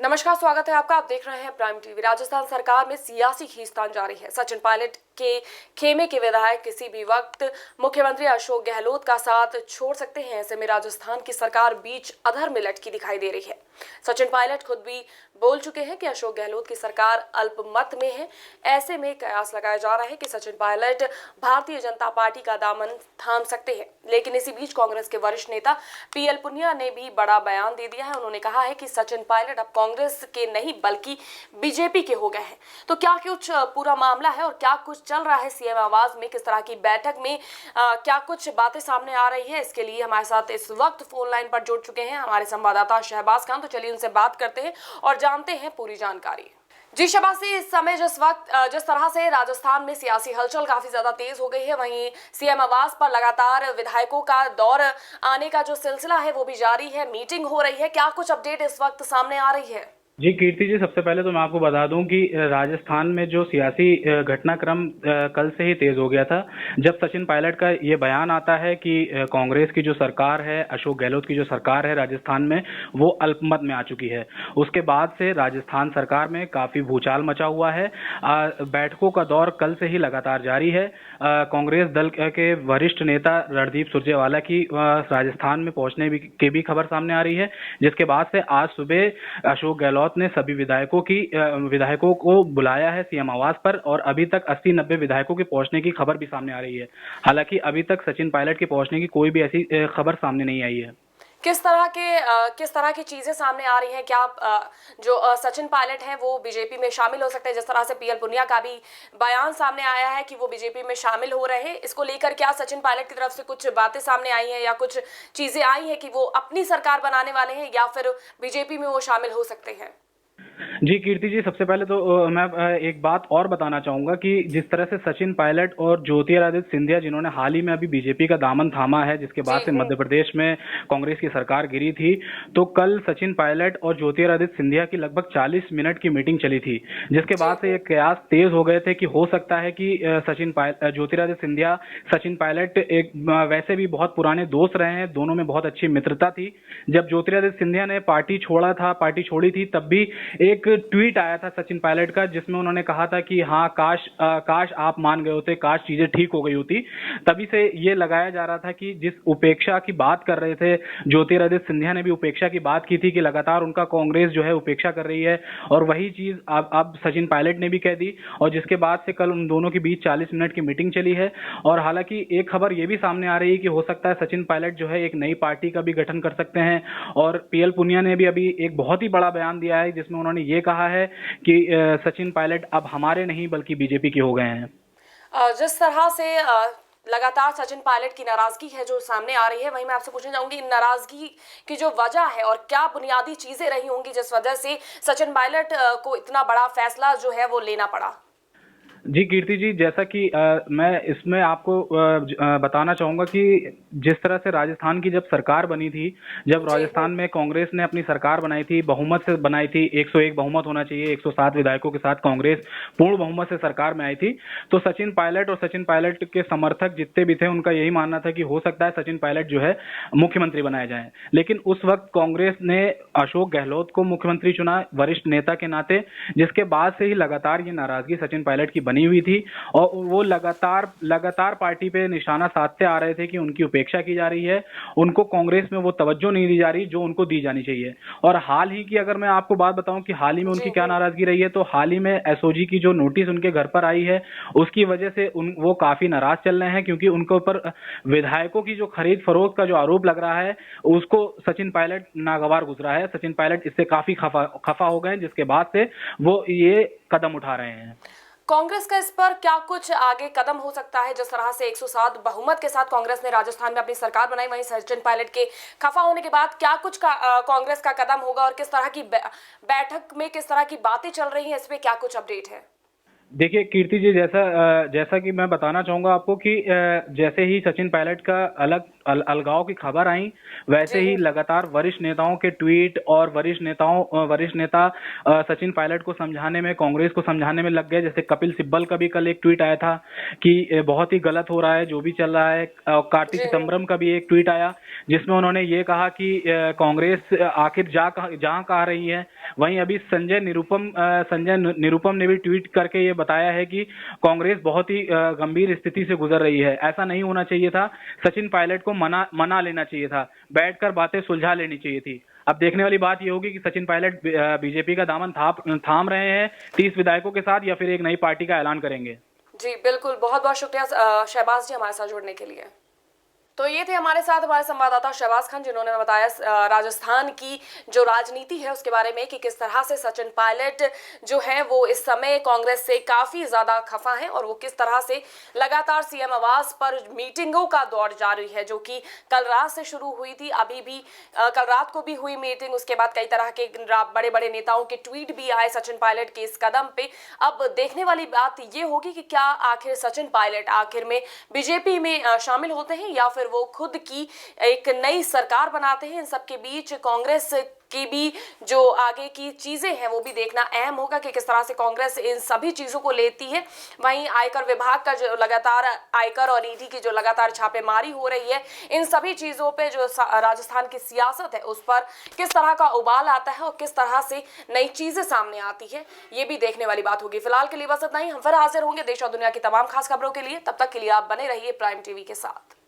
नमस्कार, स्वागत है आपका। आप देख रहे हैं प्राइम टीवी। राजस्थान सरकार में सियासी खींचतान जारी है। सचिन पायलट के खेमे के विधायक किसी भी वक्त मुख्यमंत्री अशोक गहलोत का साथ छोड़ सकते हैं। ऐसे में राजस्थान की सरकार बीच अधर में लटकी दिखाई दे रही है। सचिन पायलट खुद भी बोल चुके हैं कि अशोक गहलोत की सरकार अल्पमत में है। ऐसे में कयास लगाया जा रहा है कि सचिन पायलट भारतीय जनता पार्टी का दामन थाम सकते हैं। लेकिन इसी बीच कांग्रेस के वरिष्ठ नेता पीएल पुनिया ने भी बड़ा बयान दे दिया है। उन्होंने कहा है कि सचिन पायलट अब कांग्रेस के नहीं बल्कि बीजेपी के हो गए हैं। तो क्या कुछ पूरा मामला है और क्या कुछ चल रहा है सीएम आवास में, किस तरह की बैठक में क्या कुछ बातें सामने आ रही है, इसके लिए हमारे साथ इस वक्त फोन लाइन पर जुड़ चुके हैं हमारे संवाददाता शहबाज खान। तो चलिए उनसे बात करते हैं और जानते हैं पूरी जानकारी। जी शहबाज जी, इस समय जिस तरह से राजस्थान में सियासी हलचल काफी ज्यादा तेज हो गई है, वहीं सीएम आवास पर लगातार विधायकों का दौर आने का जो सिलसिला है वो भी जारी है, मीटिंग हो रही है। क्या कुछ अपडेट इस वक्त सामने आ रही है? जी कीर्ति जी, सबसे पहले तो मैं आपको बता दूं कि राजस्थान में जो सियासी घटनाक्रम कल से ही तेज हो गया था। जब सचिन पायलट का ये बयान आता है कि कांग्रेस की जो सरकार है, अशोक गहलोत की जो सरकार है राजस्थान में, वो अल्पमत में आ चुकी है। उसके बाद से राजस्थान सरकार में काफी भूचाल मचा हुआ है। बैठकों का दौर कल से ही लगातार जारी है। कांग्रेस दल के वरिष्ठ नेता रणदीप सुरजेवाला की राजस्थान में पहुंचने की भी खबर सामने आ रही है, जिसके बाद से आज सुबह अशोक गहलोत ने सभी विधायकों को बुलाया है सीएम आवास पर, और अभी तक 80-90 विधायकों के पहुंचने की खबर भी सामने आ रही है। हालांकि अभी तक सचिन पायलट के पहुंचने की कोई भी ऐसी खबर सामने नहीं आई है। किस तरह की चीजें सामने आ रही हैं? क्या जो सचिन पायलट हैं वो बीजेपी में शामिल हो सकते हैं? जिस तरह से पीएल पुनिया का भी बयान सामने आया है कि वो बीजेपी में शामिल हो रहे हैं, इसको लेकर क्या सचिन पायलट की तरफ से कुछ बातें सामने आई हैं या कुछ चीजें आई हैं कि वो अपनी सरकार बनाने वाले हैं या फिर बीजेपी में वो शामिल हो सकते हैं? जी कीर्ति जी, सबसे पहले तो मैं एक बात और बताना चाहूंगा कि जिस तरह से सचिन पायलट और ज्योतिरादित्य सिंधिया, जिन्होंने हाल ही में अभी बीजेपी का दामन थामा है, जिसके बाद से मध्य प्रदेश में कांग्रेस की सरकार गिरी थी, तो कल सचिन पायलट और ज्योतिरादित्य सिंधिया की लगभग 40 मिनट की मीटिंग चली थी, जिसके बाद से ये कयास तेज हो गए थे कि हो सकता है कि ज्योतिरादित्य सिंधिया, सचिन पायलट एक वैसे भी बहुत पुराने दोस्त रहे हैं, दोनों में बहुत अच्छी मित्रता थी। जब ज्योतिरादित्य सिंधिया ने पार्टी छोड़ी थी, तब भी एक ट्वीट आया था सचिन पायलट का, जिसमें उन्होंने कहा था कि हाँ, काश आप मान गए होते, काश चीजें ठीक हो गई होती। तभी से ये लगाया जा रहा था कि जिस उपेक्षा की बात कर रहे थे ज्योतिरादित्य सिंधिया ने भी उपेक्षा की बात की थी कि लगातार उनका कांग्रेस जो है उपेक्षा कर रही है, और वही चीज अब सचिन पायलट ने भी कह दी, और जिसके बाद से कल उन दोनों के बीच 40 मिनट की मीटिंग चली है। और हालांकि एक खबर ये भी सामने आ रही है कि हो सकता है सचिन पायलट जो है एक नई पार्टी का भी गठन कर सकते हैं। और पीएल पुनिया ने भी अभी एक बहुत ही बड़ा बयान दिया है, जिसमें उन्होंने ये कहा है कि सचिन पायलट अब हमारे नहीं बल्कि बीजेपी के हो गए हैं। जिस तरह से लगातार सचिन पायलट की नाराजगी है जो सामने आ रही है, वहीं मैं आपसे पूछना चाहूंगी इन नाराजगी की जो वजह है और क्या बुनियादी चीजें रही होंगी जिस वजह से सचिन पायलट को इतना बड़ा फैसला जो है वो लेना पड़ा? जी कीर्ति जी, जैसा कि मैं इसमें आपको बताना चाहूंगा कि जिस तरह से राजस्थान की जब सरकार बनी थी, जब राजस्थान में कांग्रेस ने अपनी सरकार बनाई थी, बहुमत से बनाई थी, 101 बहुमत होना चाहिए, 107 विधायकों के साथ कांग्रेस पूर्ण बहुमत से सरकार में आई थी, तो सचिन पायलट और सचिन पायलट के समर्थक जितने भी थे, उनका यही मानना था कि हो सकता है सचिन पायलट जो है मुख्यमंत्री बनाए जाए। लेकिन उस वक्त कांग्रेस ने अशोक गहलोत को मुख्यमंत्री चुना वरिष्ठ नेता के नाते, जिसके बाद से ही लगातार ये नाराजगी सचिन पायलट की बनी हुई थी, और वो लगातार पार्टी पे निशाना साधते आ रहे थे कि उनकी उपेक्षा की जा रही है, उनको कांग्रेस में वो तवज्जो नहीं दी जा रही जो उनको दी जानी चाहिए। और हाल ही की अगर मैं आपको बात बताऊं कि हाल ही में उनकी क्या नाराजगी रही है, तो हाल ही में एसओजी की जो नोटिस उनके घर पर आई है, उसकी वजह से वो काफी नाराज चल रहे हैं, क्योंकि उनके ऊपर विधायकों की जो खरीद फरोख्त का जो आरोप लग रहा है, उसको सचिन पायलट नागवार गुजरा है। सचिन पायलट इससे काफी खफा हो गए, जिसके बाद से वो ये कदम उठा रहे हैं। कांग्रेस का इस पर क्या कुछ आगे कदम हो सकता है? जिस तरह से 107 बहुमत के साथ कांग्रेस ने राजस्थान में अपनी सरकार बनाई, वहीं सचिन पायलट के खफा होने के बाद क्या कुछ कांग्रेस का कदम होगा और किस तरह की बैठक में किस तरह की बातें चल रही हैं, इस पे क्या कुछ अपडेट है? देखिए कीर्ति जी, जैसा कि मैं बताना चाहूंगा आपको कि जैसे ही सचिन पायलट का अलग अलगाव की खबर आई, वैसे ही जी लगातार वरिष्ठ नेताओं के ट्वीट और वरिष्ठ नेता सचिन पायलट को समझाने में, कांग्रेस को समझाने में लग गए। जैसे कपिल सिब्बल का भी कल एक ट्वीट आया था कि बहुत ही गलत हो रहा है जो भी चल रहा है। कार्ति जी चिदम्बरम का भी एक ट्वीट आया जिसमें उन्होंने ये कहा कि कांग्रेस आखिर जहां कहा रही है। वहीं अभी संजय निरुपम ने भी ट्वीट करके ये बताया है कि कांग्रेस बहुत ही गंभीर स्थिति से गुजर रही है। ऐसा नहीं होना चाहिए था, सचिन पायलट को मना लेना चाहिए था, बैठकर बातें सुलझा लेनी चाहिए थी। अब देखने वाली बात ये होगी कि सचिन पायलट बीजेपी का दामन थाम रहे हैं 30 विधायकों के साथ, या फिर एक नई पार्टी का ऐलान करेंगे। जी बिल्कुल, बहुत बहुत शुक्रिया शहबाज जी हमारे साथ जुड़ने के लिए। तो ये थे हमारे साथ हमारे संवाददाता शहबाज खान, जिन्होंने बताया राजस्थान की जो राजनीति है उसके बारे में कि किस तरह से सचिन पायलट जो है वो इस समय कांग्रेस से काफी ज्यादा खफा हैं और वो किस तरह से लगातार सीएम आवास पर मीटिंगों का दौर जारी है, जो कि कल रात से शुरू हुई थी। अभी भी कल रात को भी हुई मीटिंग, उसके बाद कई तरह के बड़े बड़े नेताओं के ट्वीट भी आए सचिन पायलट के इस कदम पे। अब देखने वाली बात ये होगी कि क्या आखिर सचिन पायलट आखिर में बीजेपी में शामिल होते हैं या फिर वो खुद की एक नई सरकार बनाते हैं। इन सबके बीच कांग्रेस की भी जो आगे की चीजें हैं वो भी देखना अहम होगा कि किस तरह से कांग्रेस इन सभी चीजों को लेती है। वहीं आयकर विभाग का जो लगातार आयकर और ईडी की जो लगातार छापेमारी हो रही है, इन सभी चीजों पे जो राजस्थान की सियासत है उस पर किस तरह का उबाल आता है और किस तरह से नई चीजें सामने आती है, ये भी देखने वाली बात होगी। फिलहाल के लिए बस इतना ही। हम फिर हाजिर होंगे देश और दुनिया की तमाम खास खबरों के लिए। तब तक के लिए आप बने रहिए प्राइम टीवी के साथ।